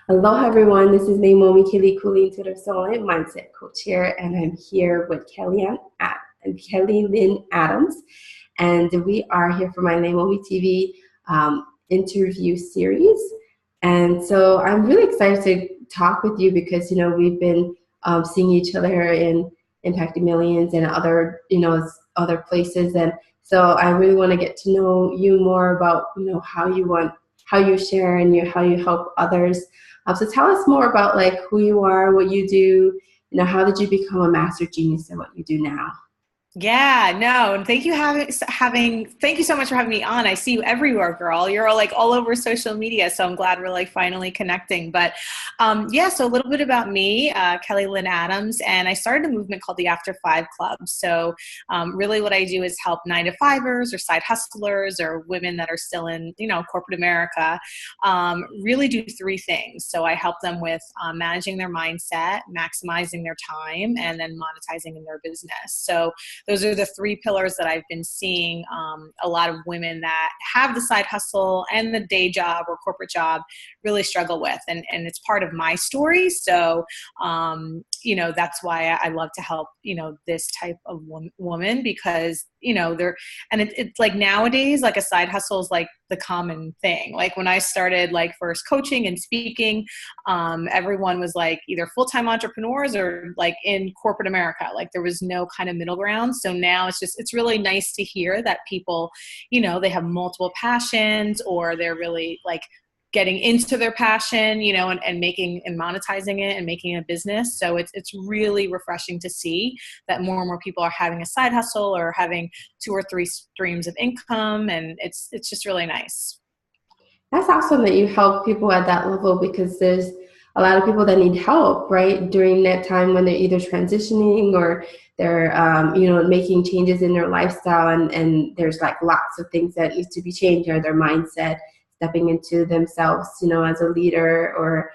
Aloha everyone, this is Leimomi Keliikuli into the Soul and Mindset Coach here, and I'm here with Kelly Lynn Adams, and we are here for my LeimomiTV interview series. And so I'm really excited to talk with you because we've been seeing each other in Impacting Millions and other places, and so I really want to get to know you more about how you share and how you help others. So tell us more about like who you are, what you do, how did you become a master genius at what you do now? Yeah, no, and thank you thank you so much for having me on. I see you everywhere, girl. You're all over social media, so I'm glad we're like finally connecting. But yeah, so a little bit about me, Kelly Lynn Adams, and I started a movement called the After 5 Club. So really what I do is help 9-to-5ers or side hustlers or women that are still in, corporate America, really do 3 things. So I help them with managing their mindset, maximizing their time, and then monetizing in their business. So those are the 3 pillars that I've been seeing a lot of women that have the side hustle and the day job or corporate job really struggle with. And it's part of my story. So, that's why I love to help, this type of woman because, it's like nowadays, like a side hustle is like the common thing. Like when I started like first coaching and speaking, everyone was like either full-time entrepreneurs or like in corporate America. Like there was no kind of middle ground. So now it's really nice to hear that people, they have multiple passions or they're really like getting into their passion, and making and monetizing it and making it a business. So it's really refreshing to see that more and more people are having a side hustle or having 2 or 3 streams of income. And it's just really nice. That's awesome that you help people at that level because there's a lot of people that need help, right? During that time when they're either transitioning or they're, making changes in their lifestyle and there's like lots of things that need to be changed or their mindset, stepping into themselves, as a leader or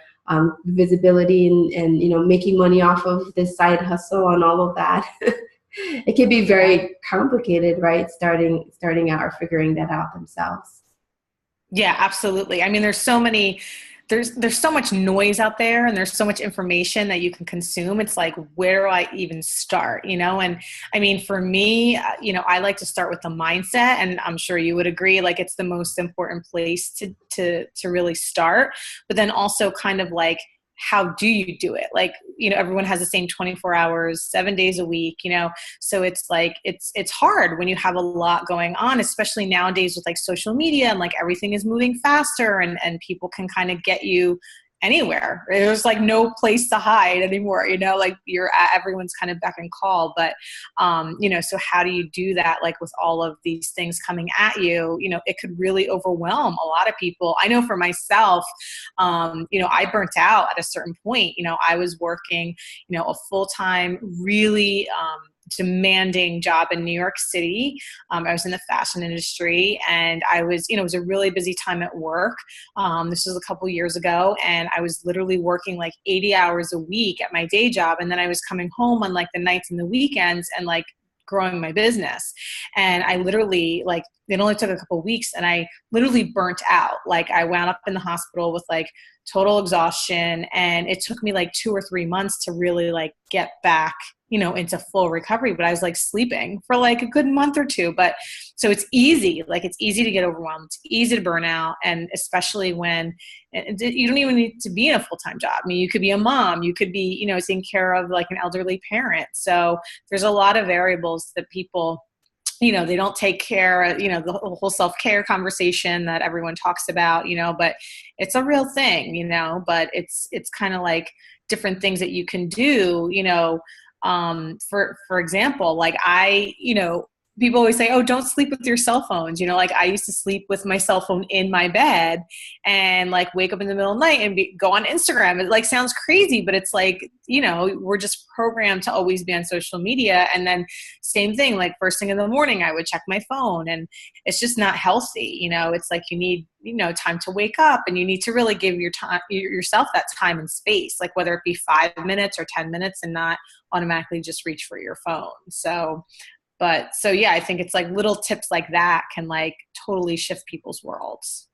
visibility and making money off of this side hustle and all of that. It can be very complicated, right? Starting out or figuring that out themselves. Yeah, absolutely. I mean, there's so much noise out there and there's so much information that you can consume. It's like, where do I even start? And I mean, for me, I like to start with the mindset, and I'm sure you would agree, like it's the most important place to really start, but then also kind of like, how do you do it? Like, everyone has the same 24 hours, 7 days a week, so it's like, it's hard when you have a lot going on, especially nowadays with like social media and like everything is moving faster and people can kind of get you anywhere. There's like no place to hide anymore, like you're at everyone's kind of beck and call. But, so how do you do that? Like with all of these things coming at you, it could really overwhelm a lot of people. I know for myself, I burnt out at a certain point. I was working, a full-time, really, demanding job in New York City. I was in the fashion industry and I was, it was a really busy time at work. This was a couple years ago and I was literally working like 80 hours a week at my day job. And then I was coming home on like the nights and the weekends and like growing my business. And I literally like, it only took a couple of weeks and I literally burnt out. Like I wound up in the hospital with like total exhaustion. And it took me like 2 or 3 months to really like get back, into full recovery. But I was like sleeping for like a good month or 2. But so it's easy to get overwhelmed. It's easy to burn out. And especially when you don't even need to be in a full-time job. I mean, you could be a mom, you could be, taking care of like an elderly parent. So there's a lot of variables that people, they don't take care, the whole self-care conversation that everyone talks about, but it's a real thing, but it's kind of like different things that you can do, for example, like people always say, oh, don't sleep with your cell phones. Like I used to sleep with my cell phone in my bed and like wake up in the middle of the night and go on Instagram. It like sounds crazy, but it's like, we're just programmed to always be on social media. And then same thing, like first thing in the morning, I would check my phone and it's just not healthy. It's like you need, time to wake up and you need to really give yourself that time and space, like whether it be 5 minutes or 10 minutes and not automatically just reach for your phone. So yeah, I think it's like little tips like that can like totally shift people's worlds.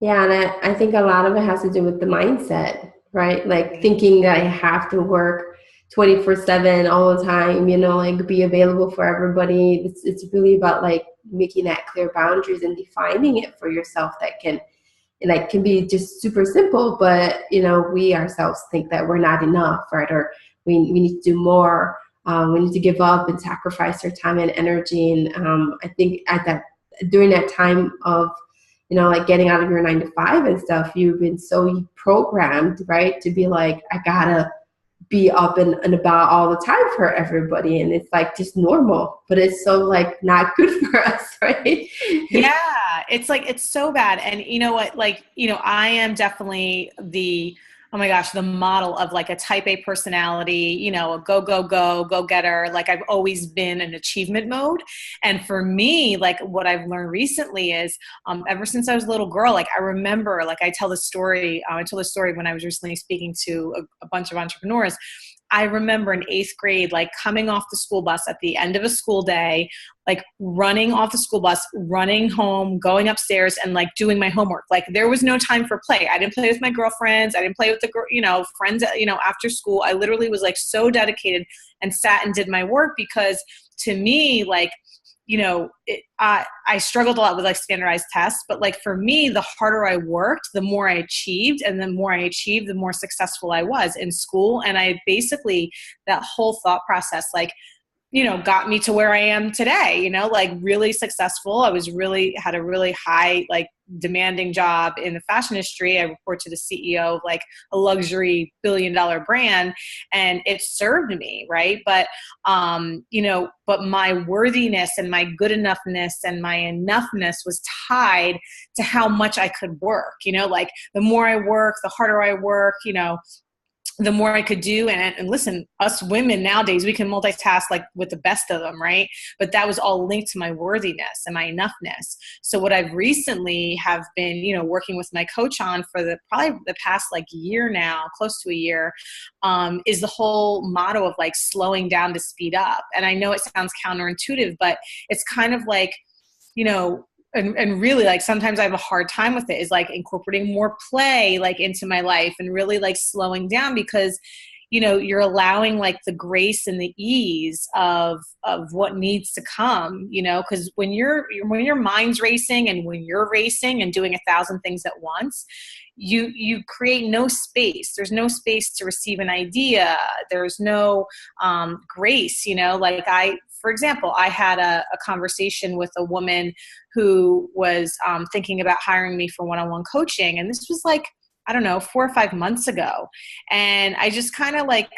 Yeah, and I think a lot of it has to do with the mindset, right? Like thinking that I have to work 24/7 all the time, like be available for everybody. It's really about like making that clear boundaries and defining it for yourself that can be just super simple, but we ourselves think that we're not enough, right? Or we need to do more. We need to give up and sacrifice our time and energy. And I think during that time of like getting out of your 9 to 5 and stuff, you've been so programmed, right, to be like, I gotta be up and about all the time for everybody, and it's like just normal, but it's so like not good for us, right? Yeah, it's like, it's so bad. And you know what, like, I am definitely oh my gosh, the model of like a type A personality, a go getter. Like I've always been in achievement mode. And for me, like what I've learned recently is, ever since I was a little girl, like I remember, like I told the story when I was recently speaking to a bunch of entrepreneurs. I remember in 8th grade, like coming off the school bus at the end of a school day, like running off the school bus, running home, going upstairs and like doing my homework. Like there was no time for play. I didn't play with my girlfriends. I didn't play with friends, after school. I literally was like so dedicated and sat and did my work, because to me, like, I struggled a lot with like standardized tests, but like for me, the harder I worked, the more I achieved, and the more I achieved, the more successful I was in school. And I basically, that whole thought process, like, got me to where I am today, like really successful. Had a really high, like demanding job in the fashion industry. I report to the CEO of like a luxury $1 billion brand, and it served me. Right. But, but my worthiness and my good enoughness and my enoughness was tied to how much I could work, like the more I work, the harder I work, the more I could do. And listen, us women nowadays, we can multitask like with the best of them, right? But that was all linked to my worthiness and my enoughness. So what I've recently have been, working with my coach on for probably the past like year now, close to a year, is the whole motto of like slowing down to speed up. And I know it sounds counterintuitive, but it's kind of like, and really like sometimes I have a hard time with it, is like incorporating more play like into my life and really like slowing down, because you're allowing like the grace and the ease of what needs to come, because when your mind's racing and when you're racing and doing 1,000 things at once, you create no space. There's no space to receive an idea. There's no grace, like for example, I had a conversation with a woman who was thinking about hiring me for one-on-one coaching. And this was like, I don't know, 4 or 5 months ago. And I just kind of like,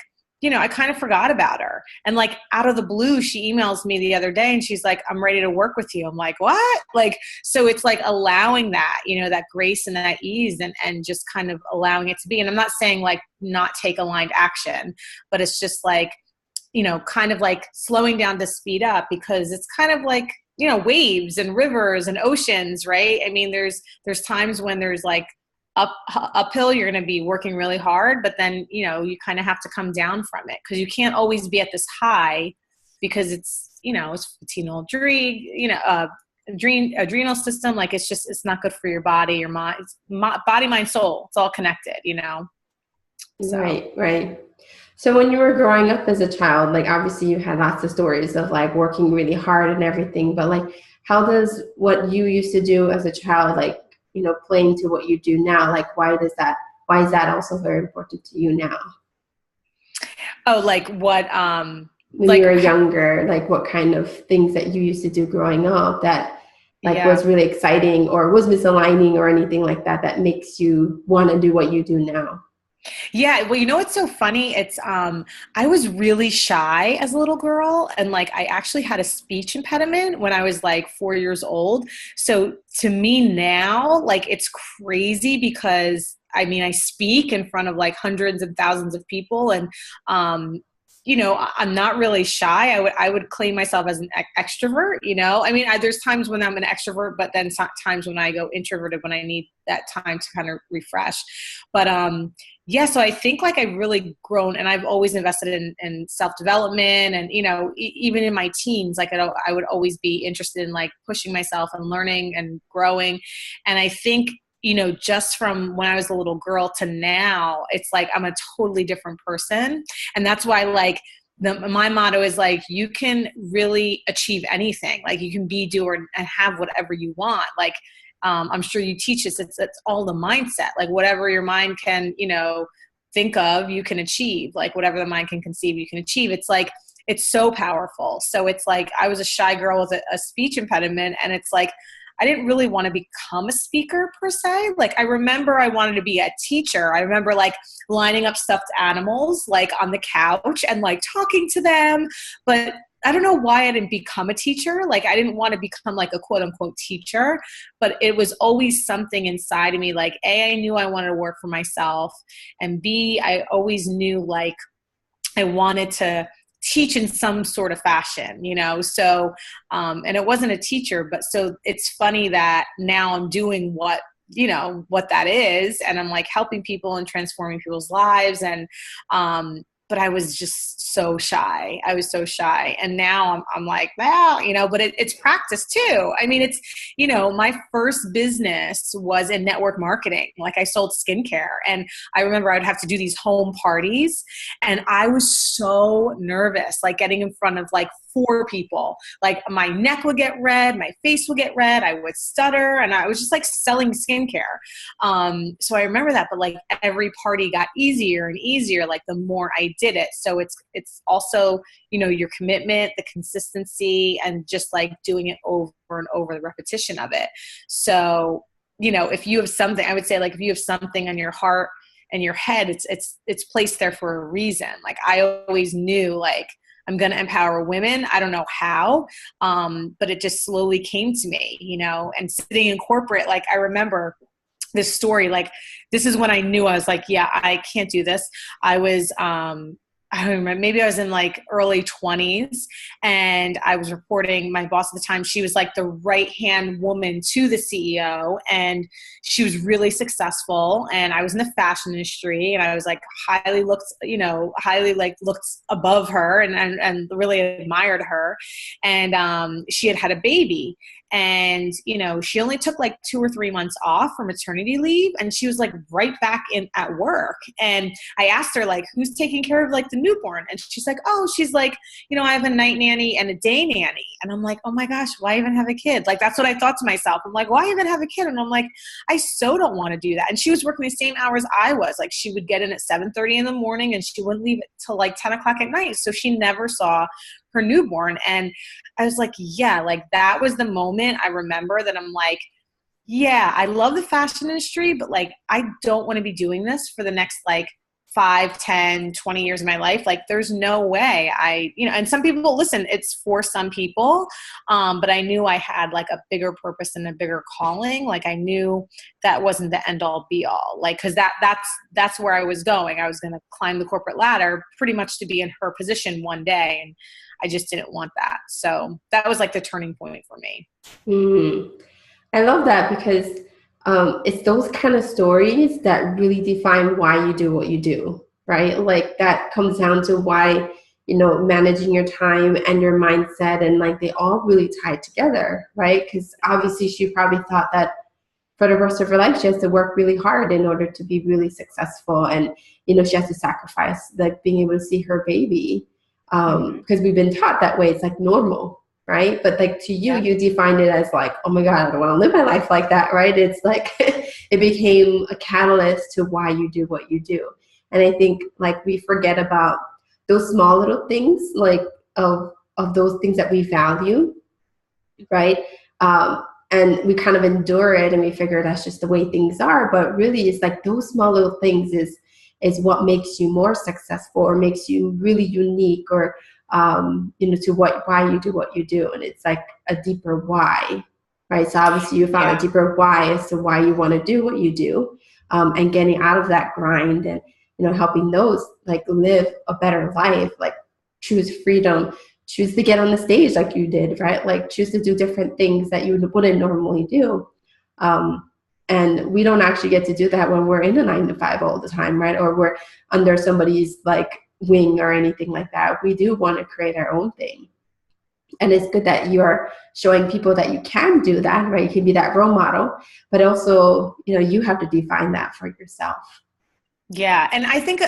I kind of forgot about her. And like out of the blue, she emails me the other day and she's like, I'm ready to work with you. I'm like, what? Like, so it's like allowing that, that grace and that ease and just kind of allowing it to be. And I'm not saying like not take aligned action, but it's just like, kind of like slowing down to speed up, because it's kind of like, waves and rivers and oceans, right? I mean, there's times when there's like uphill, you're going to be working really hard, but then, you kind of have to come down from it, because you can't always be at this high, because it's, it's adrenal system. Like it's not good for your body, your mind, body, mind, soul. It's all connected, So. Right. So when you were growing up as a child, like obviously you had lots of stories of like working really hard and everything, but like how does what you used to do as a child, like, play into what you do now? Like why is that also very important to you now? Oh, like what, When like, you were younger, like what kind of things that you used to do growing up that like was really exciting or was misaligning or anything like that, that makes you want to do what you do now? Yeah, well, what's so funny? It's I was really shy as a little girl, and like I actually had a speech impediment when I was like 4 years old. So to me now, like it's crazy, because I mean I speak in front of like hundreds and thousands of people, and I'm not really shy. I would claim myself as an extrovert. I mean, there's times when I'm an extrovert, but then times when I go introverted when I need that time to kind of refresh. But yeah, so I think like I've really grown, and I've always invested in self-development, and even in my teens, like I would always be interested in like pushing myself and learning and growing. And I think you know, just from when I was a little girl to now, it's like I'm a totally different person. And that's why, like, my motto is like, you can really achieve anything. Like, you can be, do, and have whatever you want. Like, I'm sure you teach us, it's all the mindset. Like, whatever your mind can, you know, think of, you can achieve. Like, whatever the mind can conceive, you can achieve. It's like, it's so powerful. So it's like, I was a shy girl with a speech impediment, and it's like, I didn't really want to become a speaker per se. Like, I remember I wanted to be a teacher. I remember like lining up stuffed animals like on the couch and like talking to them. But I don't know why I didn't become a teacher. Like, I didn't want to become like a quote unquote teacher, but it was always something inside of me. Like, A, I knew I wanted to work for myself, and B, I always knew like I wanted to teach in some sort of fashion, you know? So, and it wasn't a teacher, but so it's funny that now I'm doing what, you know, what that is. And I'm like helping people and transforming people's lives. And, but I was just so shy. I was so shy. And now I'm like, well, you know, but it's practice too. I mean, it's, you know, my first business was in network marketing. Like, I sold skincare, and I remember I'd have to do these home parties, and I was so nervous, like getting in front of like 4 people. Like, my neck would get red, my face would get red, I would stutter, and I was just like selling skincare. So I remember that, but like every party got easier and easier, like the more I did it. So it's also, you know, your commitment, the consistency, and just like doing it over and over, the repetition of it. So, you know, if you have something, I would say, like, if you have something on your heart and your head, it's placed there for a reason. Like, I always knew, like, I'm going to empower women. I don't know how, but it just slowly came to me, you know. And sitting in corporate, like, I remember this story, like, this is when I knew, I was like, yeah, I can't do this. I was, I don't remember, maybe I was in like early 20s, and I was reporting, my boss at the time, she was like the right-hand woman to the CEO, and she was really successful. And I was in the fashion industry, and I was like highly looked, you know, highly like looked above her, and really admired her. And she had a baby. And, you know, she only took like 2 or 3 months off for maternity leave, and she was like right back in at work. And I asked her, like, who's taking care of like the newborn? And she's like, oh, she's like, you know, I have a night nanny and a day nanny. And I'm like, oh my gosh, why even have a kid? Like, that's what I thought to myself. I'm like, why even have a kid? And I'm like, I so don't want to do that. And she was working the same hours I was. Like, she would get in at 7:30 in the morning, and she wouldn't leave it till like 10 o'clock at night. So she never saw her newborn. And I was like, yeah, like, that was the moment I remember that I'm like, yeah, I love the fashion industry, but like, I don't want to be doing this for the next like 5, 10, 20 years of my life. Like, there's no way you know, and some people, listen, it's for some people. But I knew I had like a bigger purpose and a bigger calling. Like, I knew that wasn't the end all be all, like, cause that's where I was going. I was going to climb the corporate ladder pretty much to be in her position one day. And I just didn't want that. So that was like the turning point for me. I love that, because it's those kind of stories that really define why you do what you do, right? Like, that comes down to why, you know, managing your time and your mindset, and like, they all really tie together, right? Because obviously she probably thought that for the rest of her life she has to work really hard in order to be really successful, and, you know, she has to sacrifice like being able to see her baby, because we've been taught that way. It's like normal. Right? But like, to you, you defined it as like, oh my God, I don't want to live my life like that, right? It's like, it became a catalyst to why you do what you do. And I think like we forget about those small little things, like of those things that we value, right? And we kind of endure it, and we figure that's just the way things are. But really, it's like those small little things is what makes you more successful, or makes you really unique, or you know, to why you do what you do. And it's like a deeper why, right? So obviously you found a deeper why as to why you want to do what you do, and getting out of that grind, and, you know, helping those like live a better life, like choose freedom, choose to get on the stage like you did, right? Like, choose to do different things that you wouldn't normally do. And we don't actually get to do that when we're in a 9-to-5 all the time, right? Or we're under somebody's like wing or anything like that. We do want to create our own thing. And it's good that you are showing people that you can do that, right? You can be that role model, but also, you have to define that for yourself. Yeah. And I think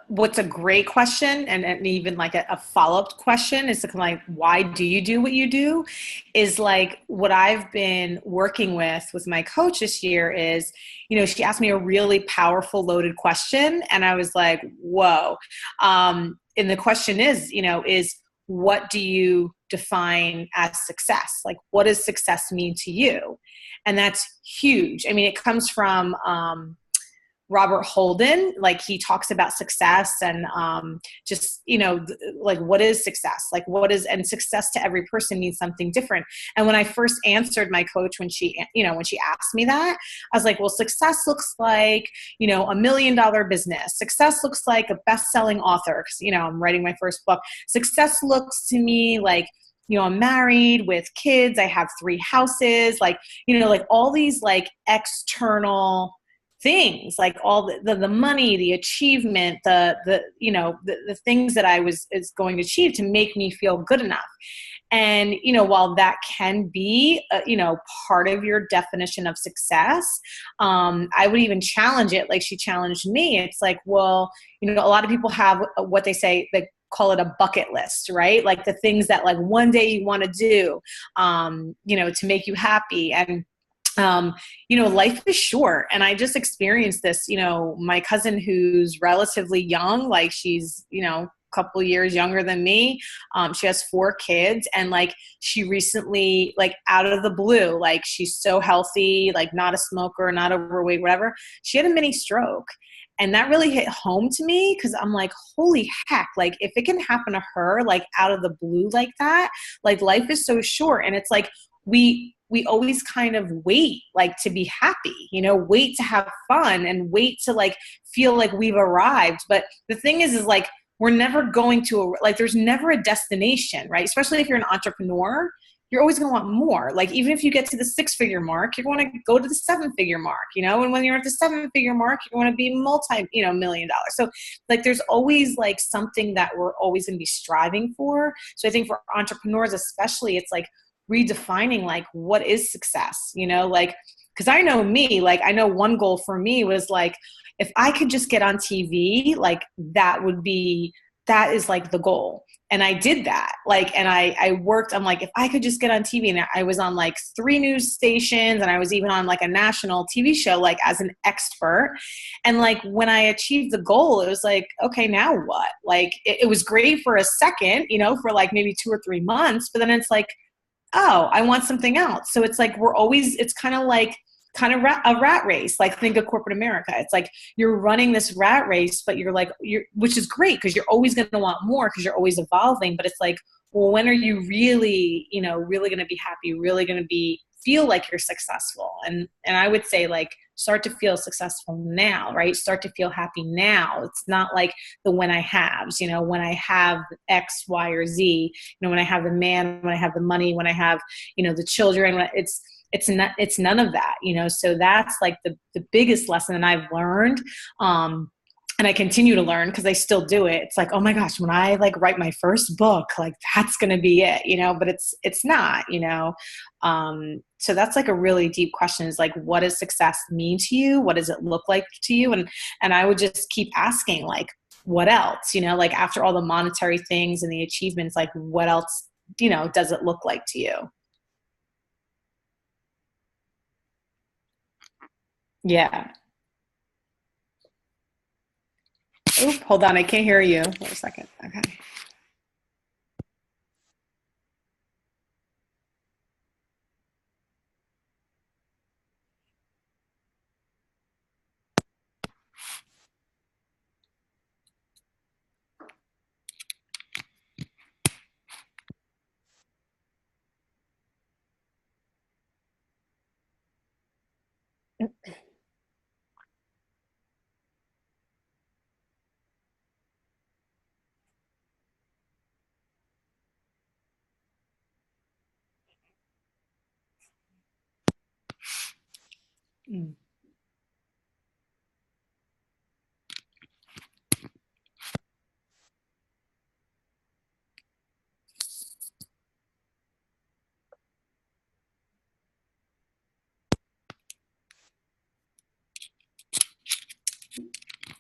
what's a great question, and even like a follow-up question is like, why do you do what you do? Is like what I've been working with my coach this year is, she asked me a really powerful, loaded question. And I was like, whoa. And the question is, is what do you define as success? Like, what does success mean to you? And that's huge. I mean, it comes from, Robert Holden, like he talks about success and just, like what is success? Like and success to every person means something different. And when I first answered my coach, when she asked me that, I was like, well, success looks like, $1 million business. Success looks like a best-selling author. 'Cause, I'm writing my first book. Success looks to me like, I'm married with kids. I have 3 houses, like, like all these like external things, like all the money, the achievement, the things that I is going to achieve to make me feel good enough. And, while that can be, part of your definition of success, I would even challenge it. Like she challenged me. It's like, well, a lot of people have what they say, like, call it a bucket list, right? Like the things that like one day you want to do, to make you happy. And life is short. And I just experienced this, my cousin who's relatively young, like she's, a couple years younger than me. She has 4 kids, and like she recently, like out of the blue, like she's so healthy, like not a smoker, not overweight, whatever. She had a mini stroke. And that really hit home to me because I'm like, holy heck, like if it can happen to her, like out of the blue like that, like life is so short. And it's like, we always kind of wait like to be happy, wait to have fun and wait to like feel like we've arrived. But the thing is like, we're never going to, like, there's never a destination, right? Especially if you're an entrepreneur, you're always going to want more. Like, even if you get to the 6-figure mark, you're going to go to the 7-figure mark, and when you're at the 7-figure mark, you're going to be $1 million. So like, there's always like something that we're always going to be striving for. So I think for entrepreneurs, especially, it's like, redefining like what is success, like, because I know me, like I know one goal for me was like, if I could just get on TV, like that is like the goal. And I did that, like, and I worked, I'm like, if I could just get on TV, and I was on like 3 news stations, and I was even on like a national TV show, like as an expert. And like, when I achieved the goal, it was like, okay, now what? Like, it was great for a second, for like maybe 2 or 3 months, but then it's like, oh, I want something else. So it's like, it's kind of a rat race. Like, think of corporate America. It's like you're running this rat race, but which is great because you're always going to want more because you're always evolving. But it's like, well, when are you really, really going to be happy, really going to feel like you're successful? And I would say, like, start to feel successful now, right? Start to feel happy now. It's not like the when I haves, when I have X, Y, or Z, when I have the man, when I have the money, when I have, the children, it's none of that, so that's like the biggest lesson that I've learned. And I continue to learn because I still do it. It's like, oh my gosh, when I like write my first book, like that's going to be it, but it's not, so that's like a really deep question, is like, what does success mean to you? What does it look like to you? And I would just keep asking, like, what else, like after all the monetary things and the achievements, like what else, does it look like to you? Yeah. Oh, hold on. I can't hear you. Wait a second. Okay. Mm.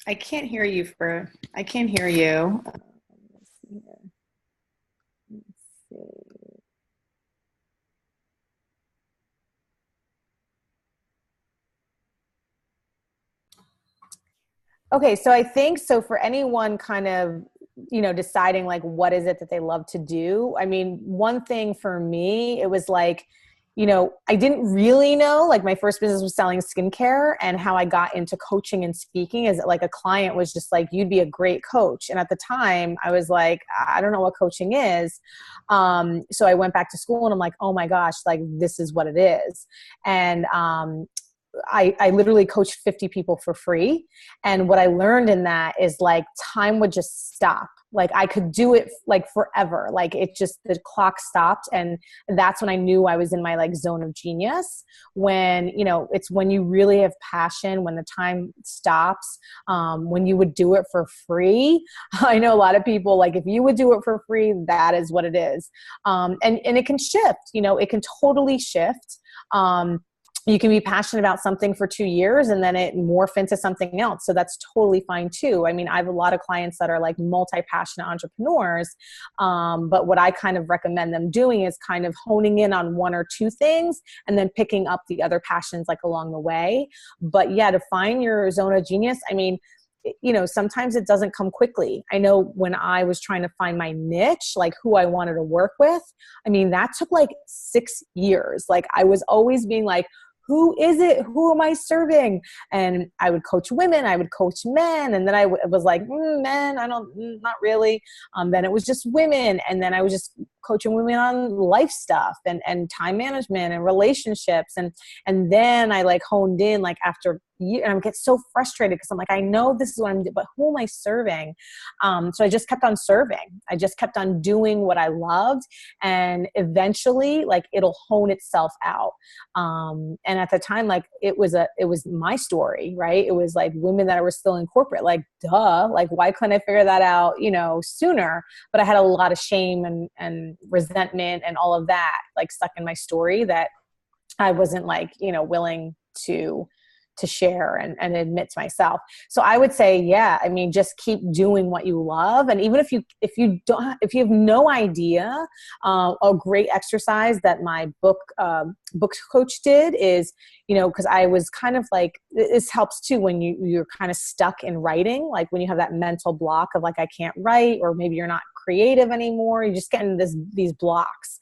I can't hear you I can't hear you. Let's see here. Let's see. Okay, so I think so for anyone kind of, deciding like what is it that they love to do. I mean, one thing for me, it was like, I didn't really know, like my first business was selling skincare, and how I got into coaching and speaking is that like a client was just like, you'd be a great coach. And at the time I was like, I don't know what coaching is. So I went back to school and I'm like, oh my gosh, like this is what it is. And, I literally coached 50 people for free. And what I learned in that is like time would just stop. Like I could do it like forever. Like it just, the clock stopped. And that's when I knew I was in my like zone of genius, when, it's when you really have passion, when the time stops, when you would do it for free. I know a lot of people, like if you would do it for free, that is what it is. And it can shift, it can totally shift. You can be passionate about something for 2 years and then it morph into something else. So that's totally fine too. I mean, I have a lot of clients that are like multi-passionate entrepreneurs. But what I kind of recommend them doing is kind of honing in on 1 or 2 things and then picking up the other passions like along the way. But yeah, to find your zone of genius, I mean, sometimes it doesn't come quickly. I know when I was trying to find my niche, like who I wanted to work with, I mean, that took like 6 years. Like I was always being like, who is it? Who am I serving? And I would coach women, I would coach men. And then I was like, men, not really. Then it was just women. And then I was just coaching women on life stuff and time management and relationships. And then I like honed in like after years, and I get so frustrated because I'm like, I know this is what I'm doing, but who am I serving? So I just kept on serving. I just kept on doing what I loved. And eventually like it'll hone itself out. And at the time, like it was my story, right? It was like women that were still in corporate, like, duh, like why couldn't I figure that out, sooner? But I had a lot of shame and resentment and all of that, like stuck in my story that I wasn't like, willing to share and admit to myself. So I would say, yeah, I mean, just keep doing what you love. And even if you have no idea, a great exercise that my book coach did is, cause I was kind of like, this helps too when you're kind of stuck in writing, like when you have that mental block of like, I can't write, or maybe you're not creative anymore, you just get into these blocks.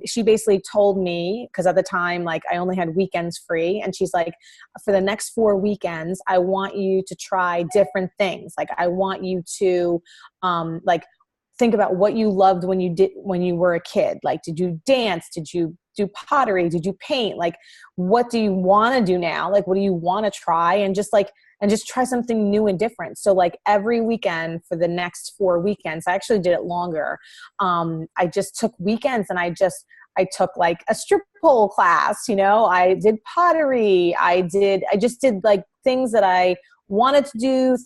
She basically told me, because at the time, like I only had weekends free, and she's like, for the next 4 weekends, I want you to try different things. Like I want you to like think about what you loved when you were a kid. Like, did you dance? Did you do pottery? Did you paint? Like, what do you want to do now? Like, what do you want to try? And just try something new and different. So like every weekend for the next 4 weekends, I actually did it longer. I just took weekends and I took like a strip pole class, I did pottery. I just did like things that I wanted to do,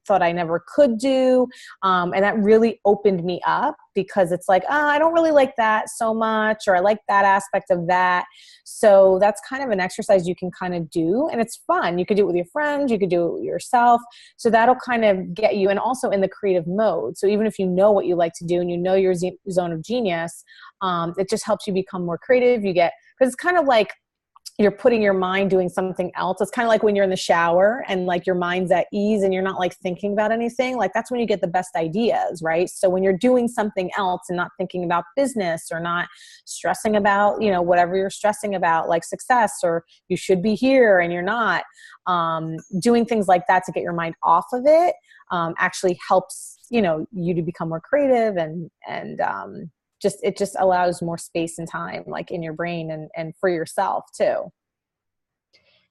thought I never could do. And that really opened me up, because it's like, I don't really like that so much, or I like that aspect of that. So that's kind of an exercise you can kind of do, and it's fun. You could do it with your friends, you could do it with yourself. So that'll kind of get you, and also in the creative mode. So even if you know what you like to do and you know your zone of genius, it just helps you become more creative. Because it's kind of like, you're putting your mind doing something else. It's kind of like when you're in the shower and like your mind's at ease and you're not like thinking about anything, like that's when you get the best ideas, right? So when you're doing something else and not thinking about business, or not stressing about, whatever you're stressing about, like success, or you should be here and you're not, doing things like that to get your mind off of it, actually helps, you to become more creative and it just allows more space and time, like in your brain and for yourself too.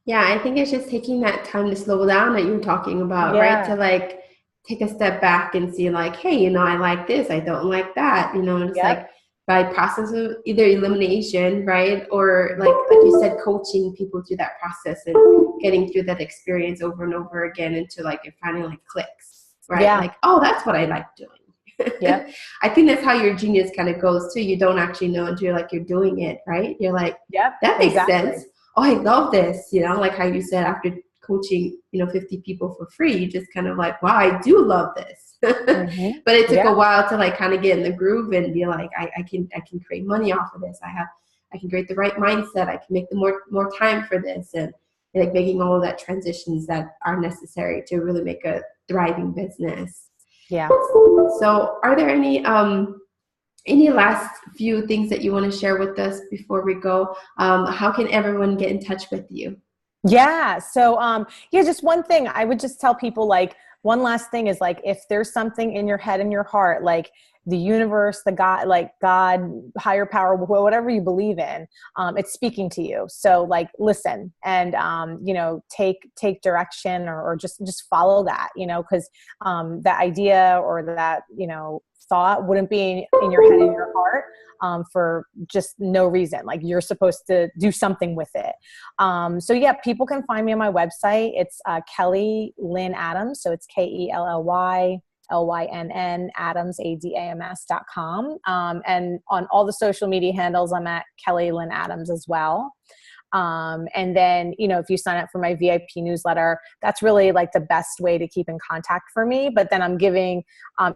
Yeah, I think it's just taking that time to slow down that you're talking about, Yeah. right? To like take a step back and see like, hey, I like this, I don't like that, just like by process of either elimination, right? Or like you said, coaching people through that process and getting through that experience over and over again until like it finally clicks, right? Yeah. Like, oh, that's what I like doing. Yeah. I think that's how your genius kind of goes too. You don't actually know until you're doing it, right? You're like, that makes sense. Oh, I love this. Like how you said, after coaching, 50 people for free, you just kind of like, wow, I do love this. Mm-hmm. But it took Yeah. a while to like kind of get in the groove and be like, I can create money off of this. I can create the right mindset. I can make the more time for this, and like making all of that transitions that are necessary to really make a thriving business. Yeah. So are there any last few things that you want to share with us before we go? How can everyone get in touch with you? Yeah. So, just one thing I would just tell people, like, one last thing is, like, if there's something in your head and your heart, like the universe, the God, like God, higher power, whatever you believe in, it's speaking to you. So like, listen and, take direction or just follow that, cause, that idea or that, thought wouldn't be in your head and your heart, for just no reason. Like, you're supposed to do something with it. So yeah, people can find me on my website. It's Kelly Lynn Adams. So it's KELLY LYNN Adams, ADAMS.com. And on all the social media handles, I'm at Kelly Lynn Adams as well. And then, if you sign up for my VIP newsletter, that's really like the best way to keep in contact for me. But then I'm giving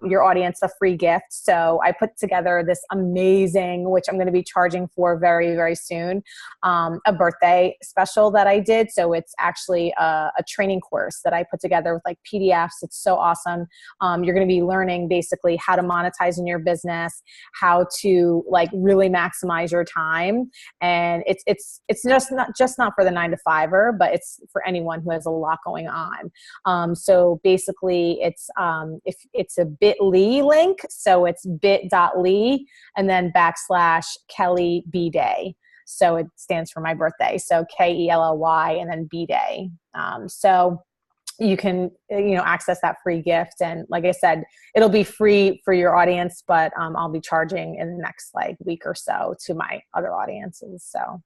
your audience a free gift. So I put together this amazing, which I'm going to be charging for very, very soon, a birthday special that I did. So it's actually a training course that I put together with like PDFs. It's so awesome. You're going to be learning basically how to monetize in your business, how to like really maximize your time. And it's not for the 9-to-5er, but it's for anyone who has a lot going on. So basically it's, if it's a bit.ly link, so it's bit.ly and then /Kelly B Day. So it stands for my birthday. So KELLY and then B Day. So you can, access that free gift. And like I said, it'll be free for your audience, but I'll be charging in the next like week or so to my other audiences. So